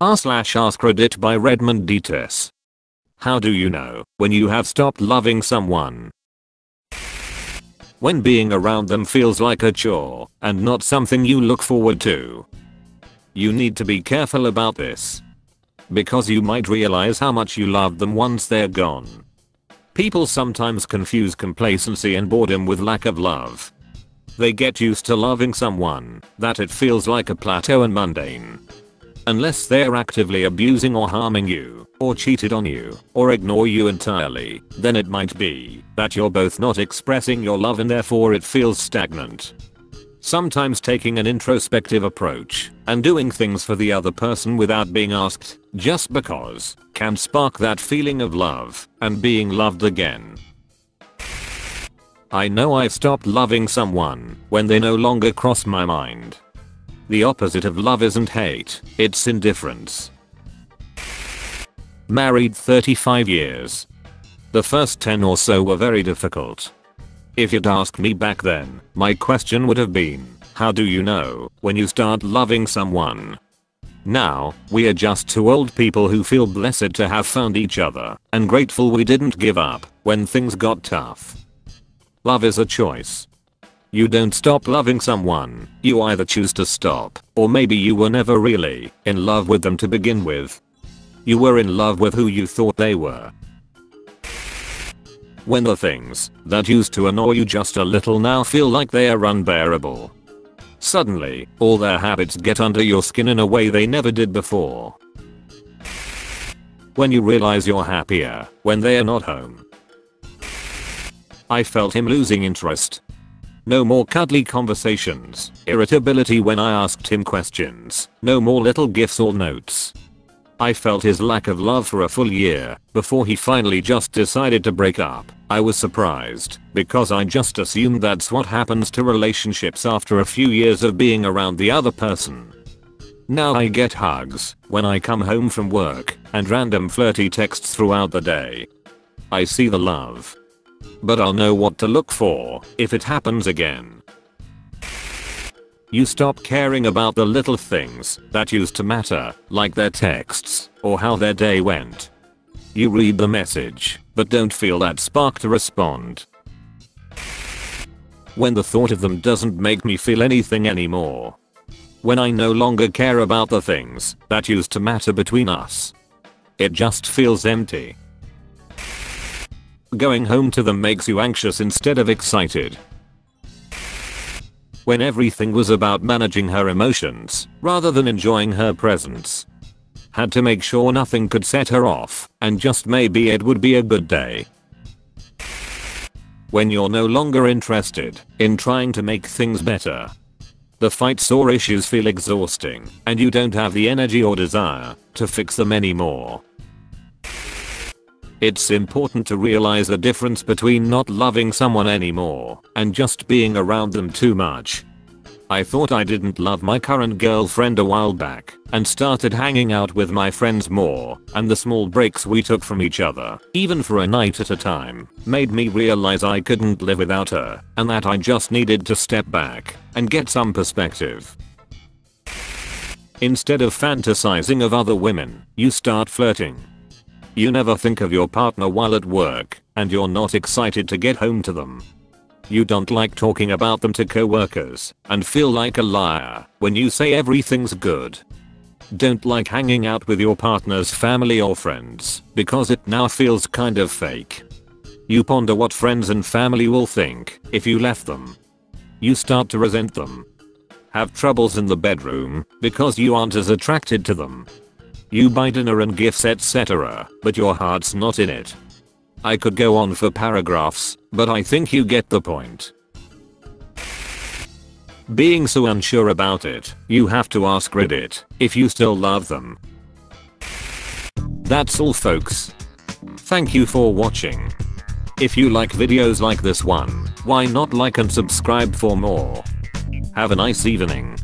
r/AskReddit by Redmond Dts. How do you know when you have stopped loving someone? When being around them feels like a chore and not something you look forward to. You need to be careful about this, because you might realize how much you loved them once they're gone. People sometimes confuse complacency and boredom with lack of love. They get used to loving someone that it feels like a plateau and mundane. Unless they're actively abusing or harming you, or cheated on you, or ignore you entirely, then it might be that you're both not expressing your love and therefore it feels stagnant. Sometimes taking an introspective approach and doing things for the other person without being asked, just because, can spark that feeling of love and being loved again. I know I've stopped loving someone when they no longer cross my mind. The opposite of love isn't hate, it's indifference. Married 35 years. The first 10 or so were very difficult. If you'd asked me back then, my question would have been, how do you know when you start loving someone? Now, we are just two old people who feel blessed to have found each other and grateful we didn't give up when things got tough. Love is a choice. You don't stop loving someone, you either choose to stop, or maybe you were never really in love with them to begin with. You were in love with who you thought they were. When the things that used to annoy you just a little now feel like they are unbearable. Suddenly, all their habits get under your skin in a way they never did before. When you realize you're happier when they are not home. I felt him losing interest. No more cuddly conversations, irritability when I asked him questions, no more little gifts or notes. I felt his lack of love for a full year before he finally just decided to break up. I was surprised because I just assumed that's what happens to relationships after a few years of being around the other person. Now I get hugs when I come home from work and random flirty texts throughout the day. I see the love. But I'll know what to look for if it happens again. You stop caring about the little things that used to matter, like their texts or how their day went. You read the message, but don't feel that spark to respond. When the thought of them doesn't make me feel anything anymore. When I no longer care about the things that used to matter between us. It just feels empty. Going home to them makes you anxious instead of excited. When everything was about managing her emotions rather than enjoying her presence. Had to make sure nothing could set her off and just maybe it would be a good day. When you're no longer interested in trying to make things better. The fights or issues feel exhausting and you don't have the energy or desire to fix them anymore. It's important to realize the difference between not loving someone anymore and just being around them too much. I thought I didn't love my current girlfriend a while back and started hanging out with my friends more, and the small breaks we took from each other, even for a night at a time, made me realize I couldn't live without her and that I just needed to step back and get some perspective. Instead of fantasizing of other women, you start flirting. You never think of your partner while at work, and you're not excited to get home to them. You don't like talking about them to coworkers, and feel like a liar when you say everything's good. Don't like hanging out with your partner's family or friends, because it now feels kind of fake. You ponder what friends and family will think if you left them. You start to resent them. Have troubles in the bedroom, because you aren't as attracted to them. You buy dinner and gifts etc., but your heart's not in it. I could go on for paragraphs, but I think you get the point. Being so unsure about it, you have to ask Reddit if you still love them. That's all folks. Thank you for watching. If you like videos like this one, why not like and subscribe for more. Have a nice evening.